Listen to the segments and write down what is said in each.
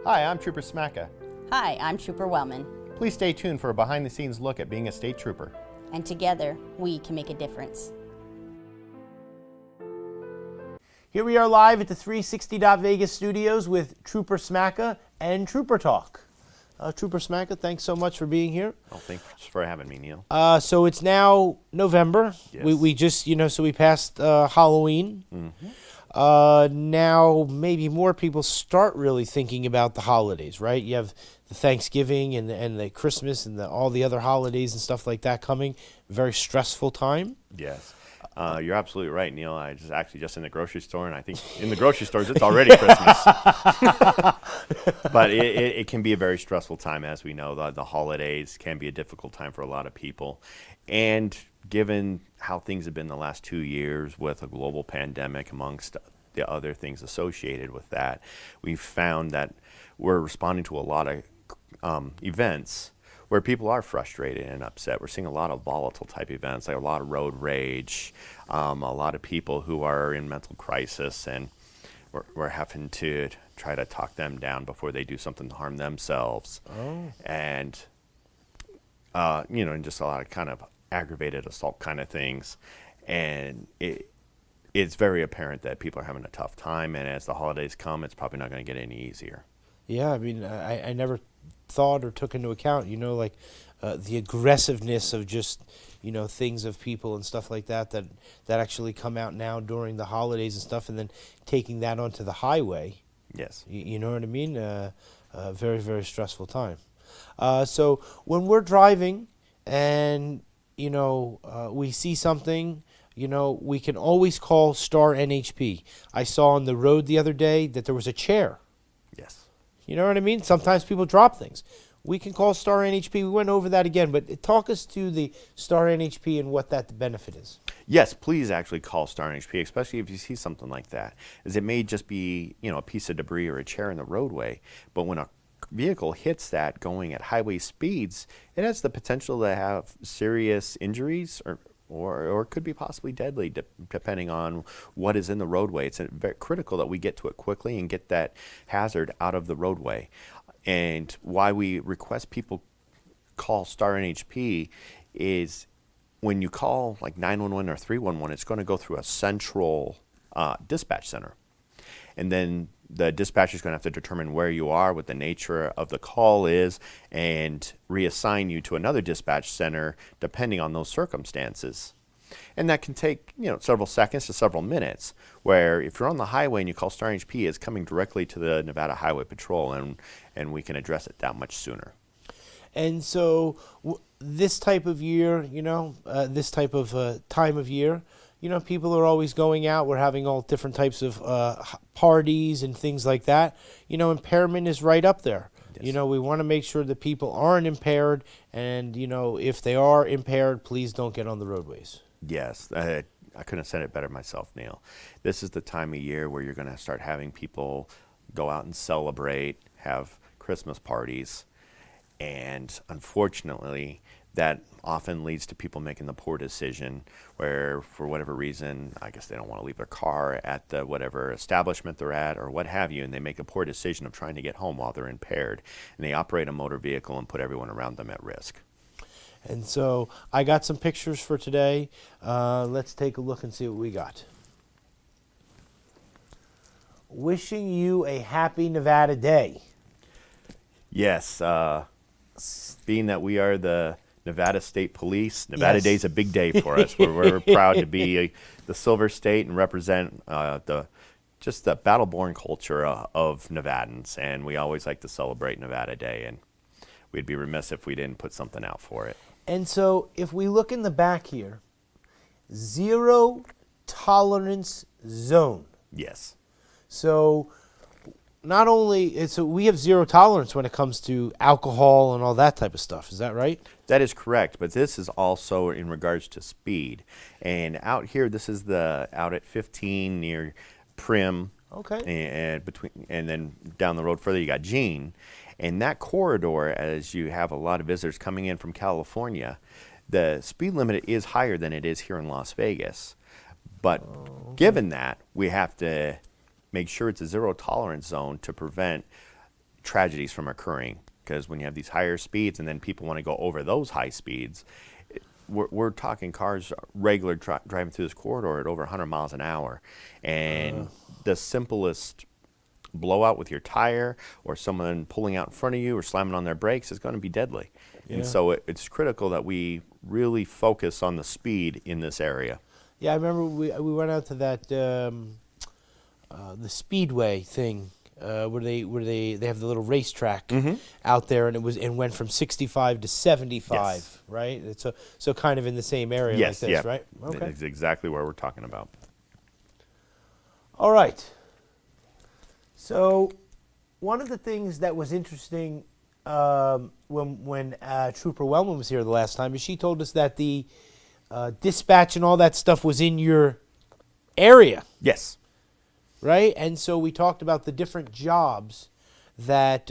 Hi, I'm Trooper Smacka. Hi, I'm Trooper Wellman, Please stay tuned for a behind-the-scenes look at being a state trooper. and together we can make a difference. Here we are live at the 360 Vegas studios with Trooper Smacka and Trooper Talk. Trooper Smacka, thanks so much for being here. Oh, thanks for having me, Neil. So it's now November. Yes. We just, so we passed Halloween. Mm-hmm. Now maybe more people start really thinking about the holidays, right? You have the Thanksgiving and the Christmas and all the other holidays and stuff like that coming. Very stressful time. Yes. You're absolutely right, Neil. I just in the grocery store, and I think in the grocery stores it's already Christmas. But it can be a very stressful time, as we know. The holidays can be a difficult time for a lot of people. And given how things have been the last 2 years with a global pandemic, amongst the other things associated with that, we've found that we're responding to a lot of events where people are frustrated and upset. We're seeing a lot of volatile type events, like a lot of road rage, a lot of people who are in mental crisis, and we're having to try to talk them down before they do something to harm themselves. Oh. And, and just a lot of kind of aggravated assault kind of things. And it's very apparent that people are having a tough time, and as the holidays come, it's probably not going to get any easier. Yeah, I mean, I never thought or took into account, the aggressiveness of just, things of people and stuff like that actually come out now during the holidays and stuff, and then taking that onto the highway. Yes. You know what I mean? Very, very stressful time. So when we're driving and, we see something, we can always call Star NHP. I saw on the road the other day that there was a chair. Yes. You know what I mean? Sometimes people drop things. We can call Star NHP. We went over that again, but talk us to the Star NHP and what that benefit is. Yes, please actually call Star NHP, especially if you see something like that. As it may just be, a piece of debris or a chair in the roadway, but when a vehicle hits that going at highway speeds, it has the potential to have serious injuries or could be possibly deadly, depending on what is in the roadway. It's very critical that we get to it quickly and get that hazard out of the roadway. And why we request people call Star NHP is when you call like 911 or 311, it's going to go through a central dispatch center. And then the dispatcher is going to have to determine where you are, what the nature of the call is, and reassign you to another dispatch center depending on those circumstances. And that can take, several seconds to several minutes, where if you're on the highway and you call Star NHP, it's coming directly to the Nevada Highway Patrol, and we can address it that much sooner. And so this type of year, this type of time of year, people are always going out. We're having all different types of parties and things like that. Impairment is right up there. Yes. We want to make sure that people aren't impaired. And, if they are impaired, please don't get on the roadways. Yes, I couldn't have said it better myself, Neil. This is the time of year where you're going to start having people go out and celebrate, have Christmas parties. And unfortunately, that often leads to people making the poor decision where, for whatever reason, I guess they don't want to leave their car at the whatever establishment they're at or what have you, and they make a poor decision of trying to get home while they're impaired. And they operate a motor vehicle and put everyone around them at risk. And so I got some pictures for today. Let's take a look and see what we got. Wishing you a happy Nevada Day. Yes, being that we are the Nevada State Police, Nevada Yes. Day is a big day for us. We're proud to be the Silver State and represent the battle-born culture of Nevadans, and we always like to celebrate Nevada Day, and we'd be remiss if we didn't put something out for it. And so if we look in the back here, zero tolerance zone. Yes. So not only, we have zero tolerance when it comes to alcohol and all that type of stuff. Is that right? That is correct, but this is also in regards to speed. And out here, this is out at 15 near Prim. Okay. And then down the road further, you got Jean. And that corridor, as you have a lot of visitors coming in from California, the speed limit is higher than it is here in Las Vegas. But given that, we have to make sure it's a zero tolerance zone to prevent tragedies from occurring. Because when you have these higher speeds and then people want to go over those high speeds, we're talking cars regular driving through this corridor at over 100 miles an hour. And the simplest blowout with your tire or someone pulling out in front of you or slamming on their brakes is going to be deadly. Yeah. And so it's critical that we really focus on the speed in this area. Yeah, I remember we went out to that the Speedway thing where they have the little racetrack out there, and it went from 65 to 75, Yes. right? It's so kind of in the same area Yes, like this, yeah. right? Okay. That's exactly what we're talking about. All right. So one of the things that was interesting when Trooper Wellman was here the last time is she told us that the dispatch and all that stuff was in your area, Yes. right? And so we talked about the different jobs that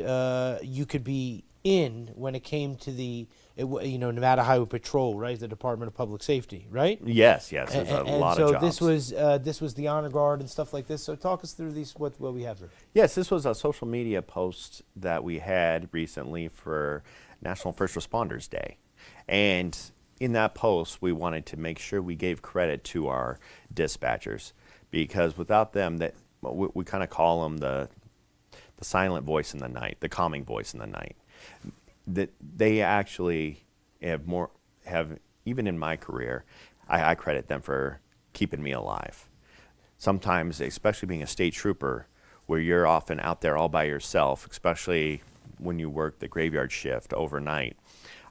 you could be in when it came to Nevada Highway Patrol, right? The Department of Public Safety, right? Yes, yes. There's a lot of jobs. This was the honor guard and stuff like this. So talk us through these what we have here. Yes, this was a social media post that we had recently for National First Responders Day. And in that post, we wanted to make sure we gave credit to our dispatchers, because without them, that we kind of call them the silent voice in the night, the calming voice in the night. That they actually have even in my career, I credit them for keeping me alive. Sometimes, especially being a state trooper, where you're often out there all by yourself, especially when you work the graveyard shift overnight.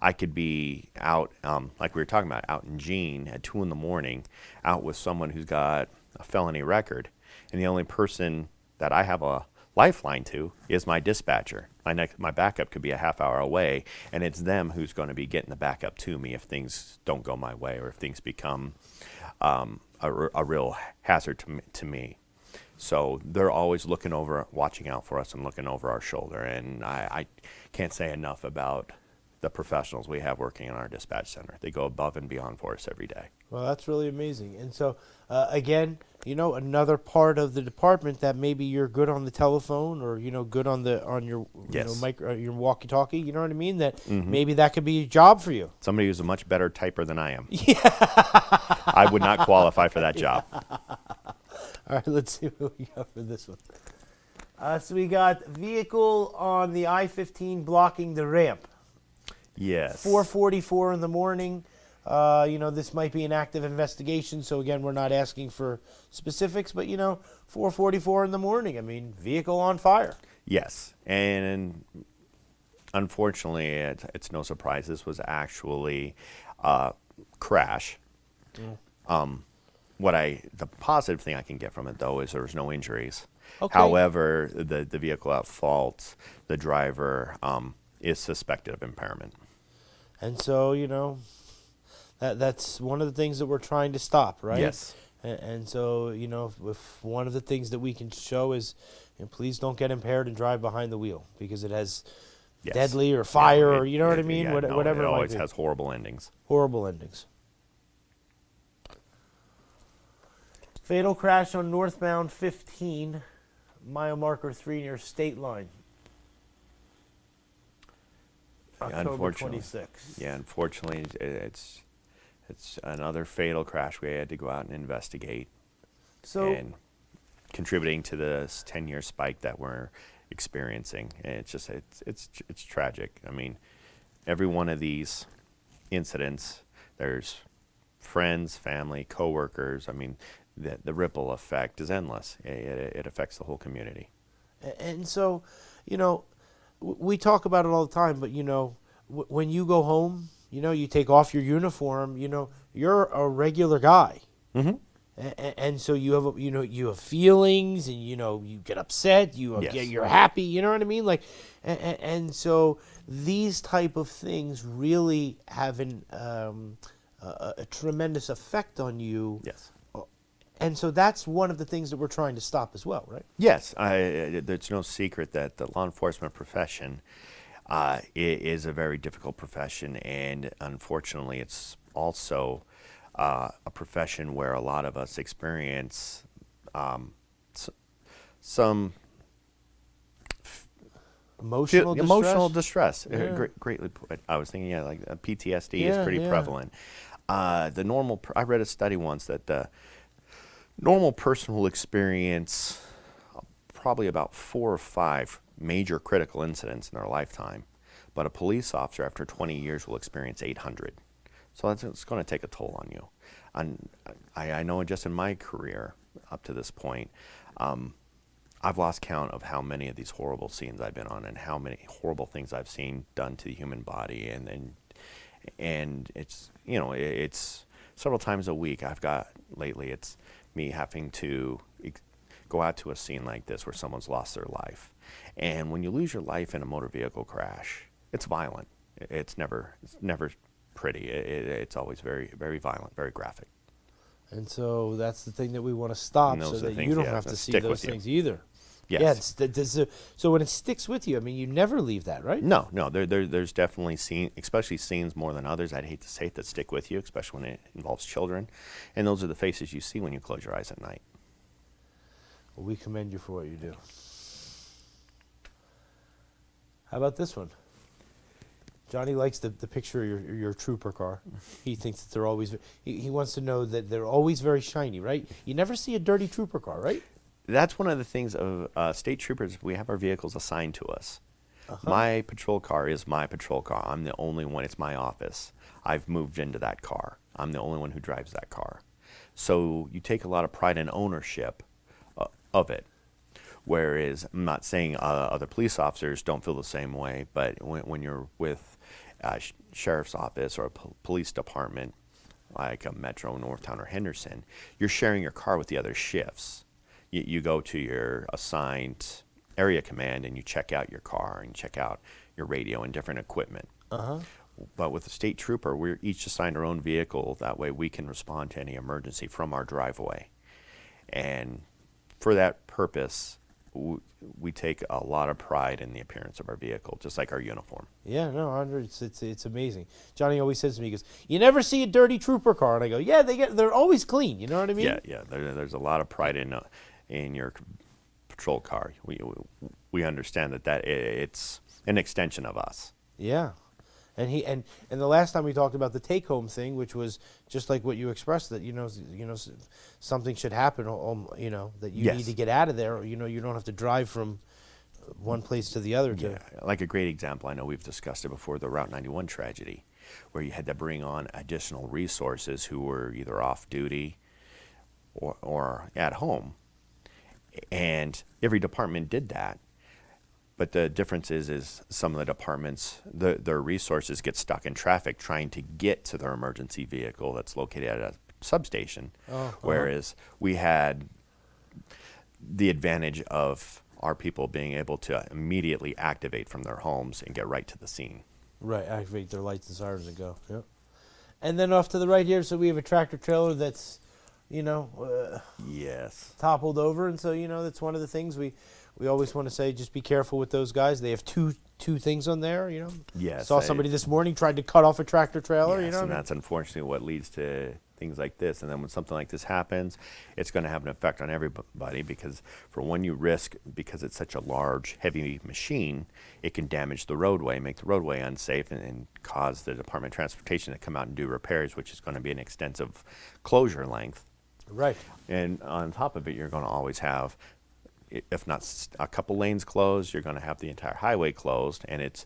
I could be out, like we were talking about, out in Jean at 2 a.m, out with someone who's got a felony record, and the only person that I have a lifeline to is my dispatcher. My backup could be a half hour away, and it's them who's going to be getting the backup to me if things don't go my way or if things become a real hazard to me. So they're always watching out for us and looking over our shoulder. And I can't say enough about the professionals we have working in our dispatch center. They go above and beyond for us every day. Well, that's really amazing. And so, again, another part of the department that maybe you're good on the telephone or good on your Yes. your walkie-talkie. You know what I mean? That maybe that could be a job for you. Somebody who's a much better typer than I am. Yeah. I would not qualify for that job. All right, let's see what we got for this one. So we got vehicle on the I-15 blocking the ramp. Yes. 4:44 in the morning. This might be an active investigation, so again, we're not asking for specifics, but 4:44 in the morning. I mean, vehicle on fire. Yes, and unfortunately, it's no surprise. This was actually a crash. The positive thing I can get from it, though, is there was no injuries. Okay. However, the vehicle at fault, the driver is suspected of impairment. And so, that's one of the things that we're trying to stop, right? Yes. And so, if one of the things that we can show is, please don't get impaired and drive behind the wheel because it has Yes. deadly or fire Yeah, or, you know what I mean? Whatever it it might always be. has horrible endings. Horrible endings. Fatal crash on northbound 15, mile marker 3 near State Line. October Unfortunately. 26th. Yeah, unfortunately, it's another fatal crash we had to go out and investigate, So, and contributing to this 10-year spike that we're experiencing. And it's tragic. I mean, every one of these incidents, there's friends, family, coworkers. I mean, the ripple effect is endless. It affects the whole community. and so, we talk about it all the time, but when you go home, you take off your uniform, you're a regular guy. Mm-hmm. And so you have you have feelings, and you get upset, Yes. you're happy, you know what I mean, like, and so these type of things really have a tremendous effect on you. Yes. And so that's one of the things that we're trying to stop as well, right? Yes, there's no secret that the law enforcement profession is a very difficult profession, and unfortunately, it's also a profession where a lot of us experience some Emotional distress. Yeah. Greatly put. I was thinking, like PTSD is pretty prevalent. I read a study once that the normal person will experience probably about 4 or 5 major critical incidents in their lifetime, but a police officer after 20 years will experience 800. So it's going to take a toll on you. And I know just in my career up to this point, I've lost count of how many of these horrible scenes I've been on and how many horrible things I've seen done to the human body. And it's, it's several times a week lately it's me having to go out to a scene like this where someone's lost their life. And when you lose your life in a motor vehicle crash, it's violent. It's never pretty. It's always very, very violent, very graphic. And so that's the thing that we want to stop, so that you don't have to see those things either. Yes. Yeah. So when it sticks with you, I mean, you never leave that, right? No. There's definitely especially scenes more than others, I'd hate to say it, that stick with you, especially when it involves children. And those are the faces you see when you close your eyes at night. Well, we commend you for what you do. How about this one? Johnny likes the picture of your trooper car. He thinks that they're always, he wants to know that they're always very shiny, right? You never see a dirty trooper car, right? That's one of the things of state troopers. We have our vehicles assigned to us. My patrol car is my patrol car. I'm the only one. It's my office. I've moved into that car. I'm the only one who drives that car. So you take a lot of pride in ownership of it. Whereas I'm not saying other police officers don't feel the same way, but when you're with sheriff's office or a police department like a Metro, Northtown, or Henderson, you're sharing your car with the other shifts. You go to your assigned area command and you check out your car and check out your radio and different equipment. But with the state trooper, we're each assigned our own vehicle. That way we can respond to any emergency from our driveway. And for that purpose, we take a lot of pride in the appearance of our vehicle, just like our uniform. Yeah, no, Andre, it's amazing. Johnny always says to me, he goes, "You never see a dirty trooper car," and I go, "Yeah, they're always clean." You know what I mean? Yeah. There's a lot of pride in your patrol car. We understand that it's an extension of us. Yeah. And the last time we talked about the take home thing, which was just like what you expressed, that something should happen, that you need to get out of there, or you don't have to drive from one place to the other. Like a great example, I know we've discussed it before, the Route 91 tragedy, where you had to bring on additional resources who were either off duty or at home, and every department did that. But the difference is some of the departments, their resources get stuck in traffic trying to get to their emergency vehicle that's located at a substation, whereas we had the advantage of our people being able to immediately activate from their homes and get right to the scene. Right, activate their lights and sirens and go. Yep. And then off to the right here, so we have a tractor trailer that's, yes, toppled over, and so that's one of the things we always want to say. Just be careful with those guys. They have two things on there. Yes. Saw somebody this morning tried to cut off a tractor trailer. Yes, and that's unfortunately what leads to things like this. And then when something like this happens, it's going to have an effect on everybody, because for one, you risk, because it's such a large, heavy machine, it can damage the roadway, make the roadway unsafe, and cause the Department of Transportation to come out and do repairs, which is going to be an extensive closure length. Right. And on top of it, you're going to always have, if not a couple lanes closed, you're going to have the entire highway closed, and it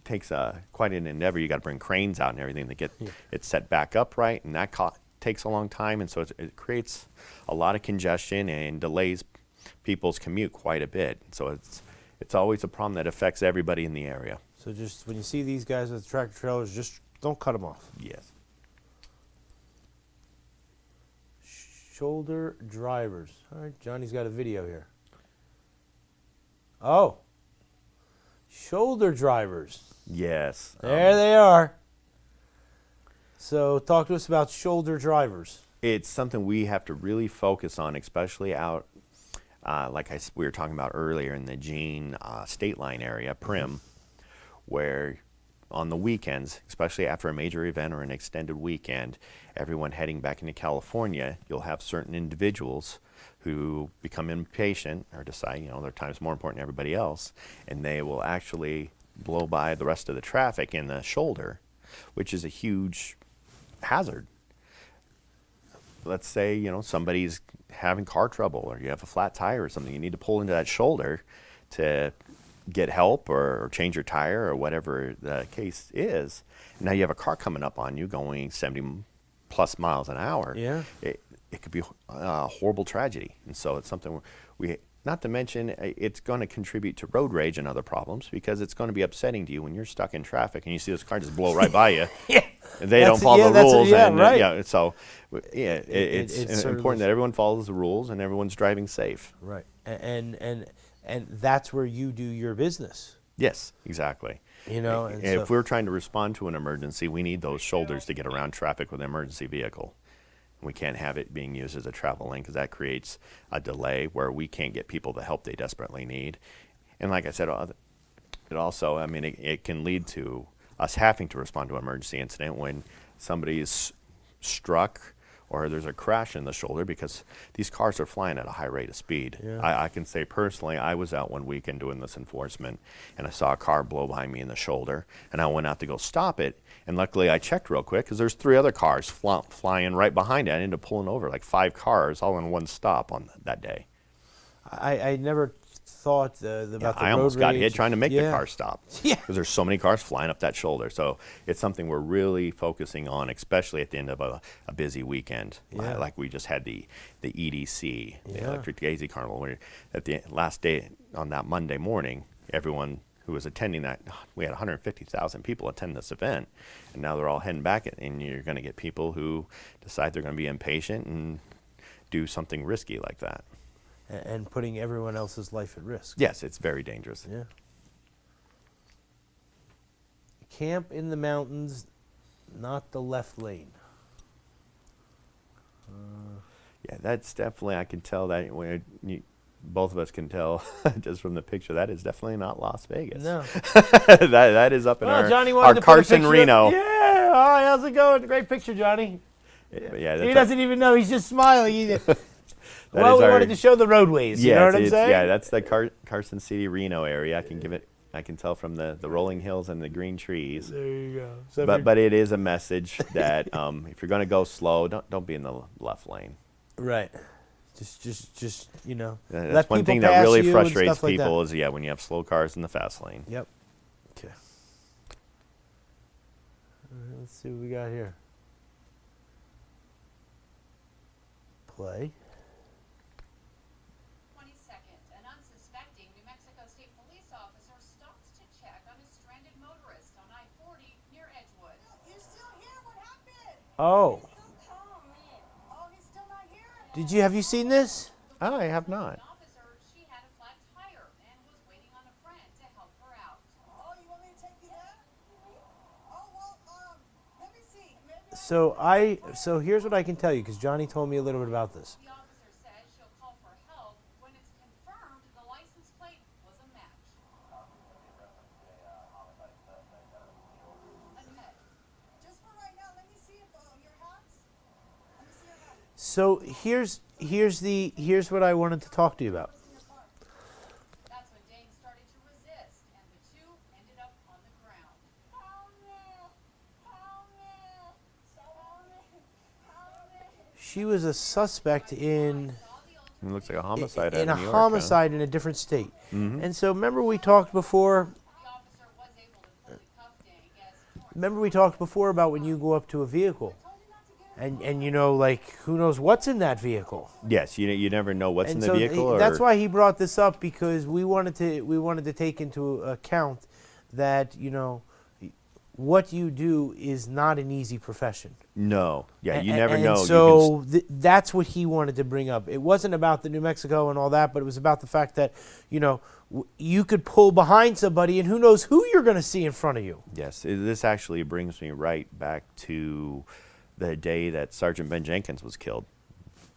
takes quite an endeavor. You got to bring cranes out and everything to get it set back up right, and that takes a long time, and so it creates a lot of congestion and delays people's commute quite a bit. So it's always a problem that affects everybody in the area. So just when you see these guys with tractor trailers, just don't cut them off. Yes. Shoulder drivers. All right, Johnny's got a video here. Oh, shoulder drivers. Yes. There they are. So talk to us about shoulder drivers. It's something we have to really focus on, especially out, like we were talking about earlier, in the Jean state line area, Prim, where on the weekends, especially after a major event or an extended weekend, everyone heading back into California, you'll have certain individuals who become impatient or decide, their time's more important than everybody else, and they will actually blow by the rest of the traffic in the shoulder, which is a huge hazard. Let's say, somebody's having car trouble or you have a flat tire or something. You need to pull into that shoulder to get help or change your tire or whatever the case is. Now you have a car coming up on you going 70 plus miles an hour. Yeah. It could be a horrible tragedy. And so it's something not to mention it's going to contribute to road rage and other problems because it's going to be upsetting to you when you're stuck in traffic and you see this car just blow right by you. Yeah. And they don't follow the rules. Right. So it's important that everyone follows the rules and everyone's driving safe. Right. And that's where you do your business. Yes, exactly. And if we're trying to respond to an emergency, we need those shoulders to get around traffic with an emergency vehicle. We can't have it being used as a travel lane because that creates a delay where we can't get people the help they desperately need. And like I said, it also, it can lead to us having to respond to an emergency incident when somebody is struck or there's a crash in the shoulder because these cars are flying at a high rate of speed. Yeah. I can say personally, I was out one weekend doing this enforcement and I saw a car blow behind me in the shoulder and I went out to go stop it. And luckily I checked real quick because there's 3 other cars flying right behind it. I ended up pulling over like 5 cars all in one stop on that day. I never thought about the I almost road got rage. hit trying to make the Yeah. car stop. Yeah. Because there's so many cars flying up that shoulder. So it's something we're really focusing on, especially at the end of a busy weekend. Yeah. Like we just had the EDC, the Yeah. Electric Daisy Carnival, where at the last day on that Monday morning, everyone who was attending that, we had 150,000 people attend this event. And now they're all heading back, and you're going to get people who decide they're going to be impatient and do something risky like that. And putting everyone else's life at risk. Yes, it's very dangerous. Yeah. Camp in the mountains, not the left lane. Yeah, that's definitely, I can tell that both of us can tell just from the picture, that is definitely not Las Vegas. No. that is up in Johnny wanted our to put a Carson, picture- Reno. Yeah. Hi, how's it going? Great picture, Johnny. Yeah, He doesn't even know. He's just smiling. Well, is we our- wanted to show the roadways. You know what I'm saying? Yeah, that's the Carson City, Reno area. I can tell from the rolling hills and the green trees. There you go. So But it is a message that if you're going to go slow, don't be in the left lane. right. Just That's let one people thing that pass really you and frustrates stuff like that. people is when you have slow cars in the fast lane. Yep. Okay. Let's see what we got here. Play. 22nd, an unsuspecting New Mexico State police officer stops to check on a stranded motorist on I-40 near Edgewood. You're still here? What happened? Oh, Oh, man. Oh, he's still not here? have you seen this? I have not. An officer, she had a flat tire and was waiting on a friend to help her out. Oh, you want me to take you there? Oh, well, let me see. Maybe So here's what I can tell you because Johnny told me a little bit about this. The officer says she'll call for help when it's confirmed the license plate was a match. Annette, just for right now, let me see if your hats. Let me see your hats. So here's what I wanted to talk to you about. that's when Dane started to resist and the two ended up on the ground. Help me. Help me. Help me. Help me. She was a suspect in It looks like a homicide in out a of New York, huh? homicide in a different state. And so remember we talked before. The officer was able to fully cuff Dane as Remember we talked before about when you go up to a vehicle, and who knows what's in that vehicle. Yes, you never know what's in And the so vehicle. that's or, why he brought this up because we wanted to take into account that what you do is not an easy profession. No. Yeah, you A- never and know. So that's what he wanted to bring up. It wasn't about the New Mexico and all that, but it was about the fact that you could pull behind somebody, and who knows who you're going to see in front of you. Yes, this actually brings me right back to the day that Sergeant Ben Jenkins was killed.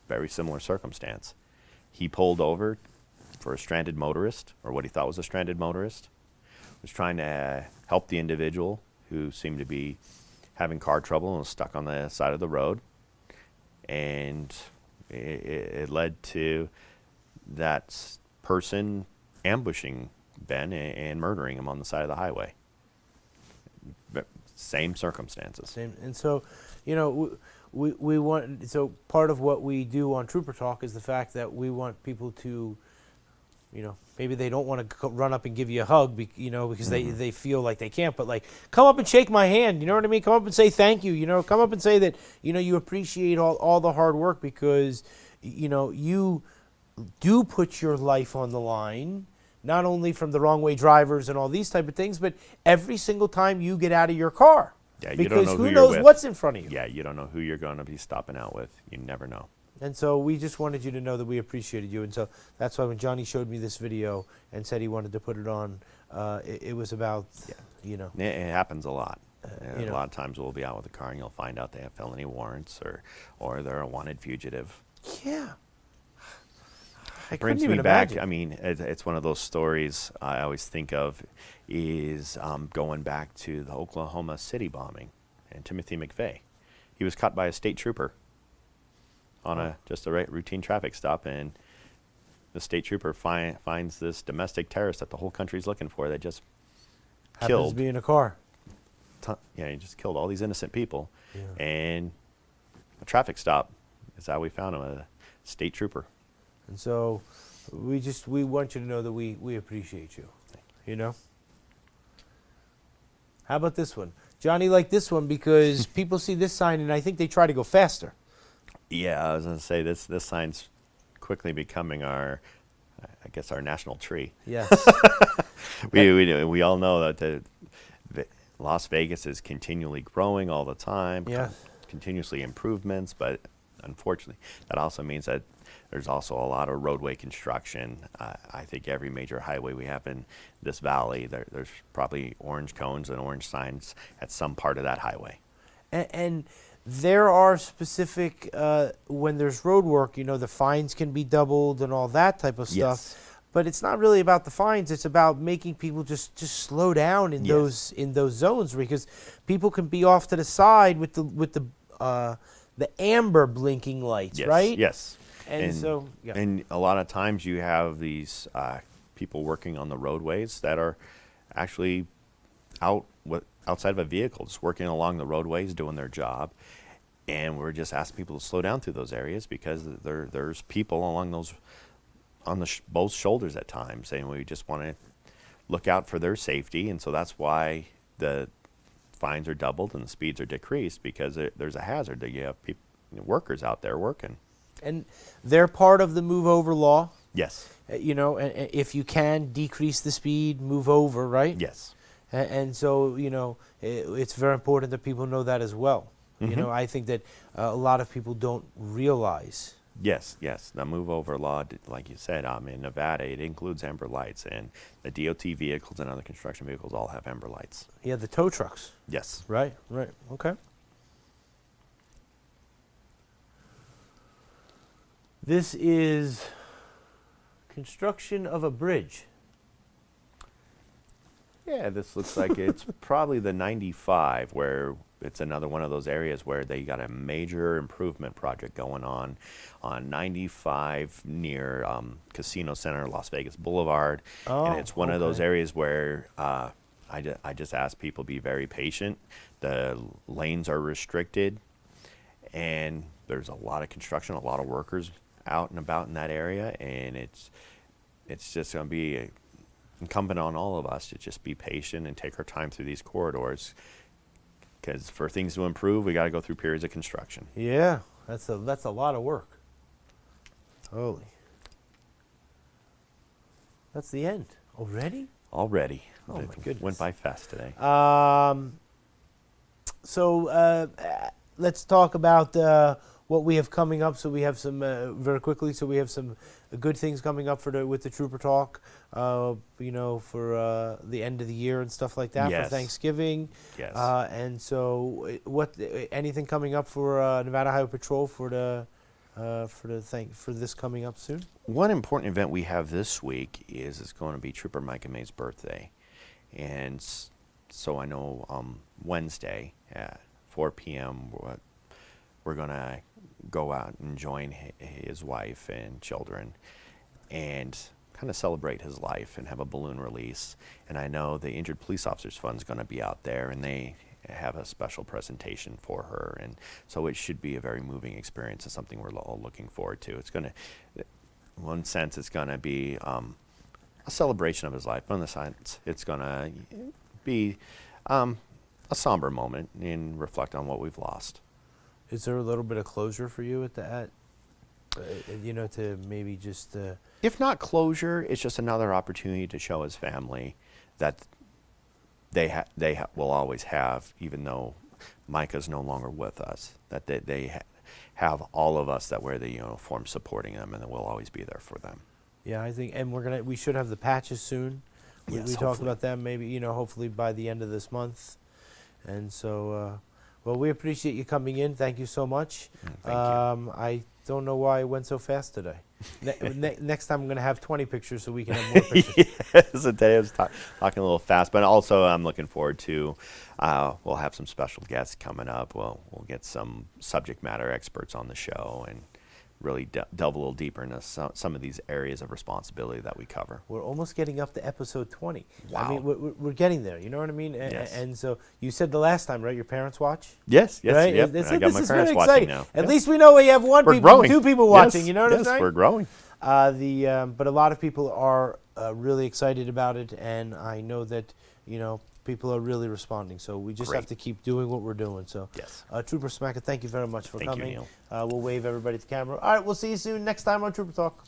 Very similar circumstance. He pulled over for a stranded motorist, or what he thought was a stranded motorist. Was trying to help the individual who seemed to be having car trouble and was stuck on the side of the road. And it led to that person ambushing Ben and murdering him on the side of the highway. But same circumstances. Same. And so, you know, we want, so part of what we do on Trooper Talk is the fact that we want people to, you know, maybe they don't want to run up and give you a hug, you know, because they feel like they can't, but like, come up and shake my hand, you know what I mean? Come up and say thank you, you know, come up and say that, you know, you appreciate all the hard work, because, you know, you do put your life on the line, not only from the wrong way drivers and all these type of things, but every single time you get out of your car. Yeah, you because don't know who who you're knows with. what's in front of you. Yeah, you don't know who you're going to be stopping out with. You never know. And so we just wanted you to know that we appreciated you. And so that's why when Johnny showed me this video and said he wanted to put it on, it was about, you know. It happens a lot. you A know. lot of times we'll be out with a car and you'll find out they have felony warrants or they're a wanted fugitive. Yeah. I Brings couldn't me even back. imagine. I mean, it's one of those stories I always think of is going back to the Oklahoma City bombing and Timothy McVeigh. He was caught by a state trooper on just a routine traffic stop, and the state trooper finds this domestic terrorist that the whole country's looking for that just Happens killed. to be in a car. He just killed all these innocent people, Yeah. and a traffic stop is how we found him, a state trooper. And so we want you to know that we appreciate you. You know? How about this one? Johnny liked this one because people see this sign and I think they try to go faster. Yeah, I was going to say this sign's quickly becoming our national tree. Yes. We all know that Las Vegas is continually growing all the time. Yeah. Continuously improvements, but unfortunately, that also means that there's also a lot of roadway construction. I think every major highway we have in this valley, there's probably orange cones and orange signs at some part of that highway. And there are specific, when there's road work, you know, the fines can be doubled and all that type of stuff. Yes. But it's not really about the fines. It's about making people just slow down in Yes. those zones, because people can be off to the side with the amber blinking lights, Yes, right? Yes. And so, yeah. And a lot of times you have these people working on the roadways that are actually outside of a vehicle, just working along the roadways, doing their job. And we're just asking people to slow down through those areas because there's people along those on the both shoulders at times, and we just want to look out for their safety. And so that's why the fines are doubled and the speeds are decreased, because there's a hazard that you have workers out there working. And they're part of the move over law. Yes. You know, and if you can decrease the speed, move over, right? Yes. And so, you know, it's very important that people know that as well. You know, I think that a lot of people don't realize. Yes, yes. The move over law, like you said, in Nevada, it includes amber lights, and the DOT vehicles and other construction vehicles all have amber lights. Yeah, the tow trucks. Yes. Right, okay. This is construction of a bridge. Yeah, this looks like it's probably the 95, where it's another one of those areas where they got a major improvement project going on 95 near Casino Center, Las Vegas Boulevard. Oh, and it's one of those okay. areas where I just ask people to be very patient. The lanes are restricted, and there's a lot of construction, a lot of workers out and about in that area, and it's just going to be incumbent on all of us to just be patient and take our time through these corridors, because for things to improve, we got to go through periods of construction. Yeah, that's a lot of work. Holy. That's the end. Already? Already. Oh, It my goodness. Went by fast today. So let's talk about what we have coming up. So we have some very quickly. So we have some good things coming up with the Trooper Talk. You know, for the end of the year and stuff like that, Yes. for Thanksgiving. Yes. And so, anything coming up for Nevada Highway Patrol for this coming up soon? One important event we have this week is going to be Trooper Micah May's birthday. And so I know Wednesday at 4 p.m. we're going to go out and join his wife and children and kind of celebrate his life and have a balloon release. And I know the Injured Police Officers Fund is going to be out there, and they have a special presentation for her. And so it should be a very moving experience and something we're all looking forward to. It's going to, in one sense, it's going to be a celebration of his life. But in the sense, it's going to be a somber moment and reflect on what we've lost. Is there a little bit of closure for you at the to maybe just If not closure, it's just another opportunity to show his family that they will always have, even though Micah's no longer with us, that they have all of us that wear the uniform supporting them, and that we'll always be there for them. Yeah, I think, and we should have the patches soon. We Yes, talked hopefully. about them maybe, hopefully by the end of this month. And so, well, we appreciate you coming in. Thank you so much. Thank you. I don't know why it went so fast today. Next time I'm going to have 20 pictures so we can have more pictures. Yes, today I was talking a little fast, but also I'm looking forward to, we'll have some special guests coming up. We'll get some subject matter experts on the show and really delve a little deeper into some of these areas of responsibility that we cover. We're almost getting up to episode 20. I Wow. mean, we're getting there. You know what I mean? Yes. And so you said the last time, right? Your parents watch? Yes, Right? yep. This, I got this my is parents very watching exciting. now. At Yep. least we know we have one We're people, growing. two people Yes, watching. You know what I'm yes, saying? we're growing. But a lot of people are really excited about it, and I know that people are really responding. So we just have Great. to keep doing what we're doing. So, Yes. Trooper Smacker, thank you very much for Thank you, coming. Neil. We'll wave everybody to camera. All right, we'll see you soon next time on Trooper Talk.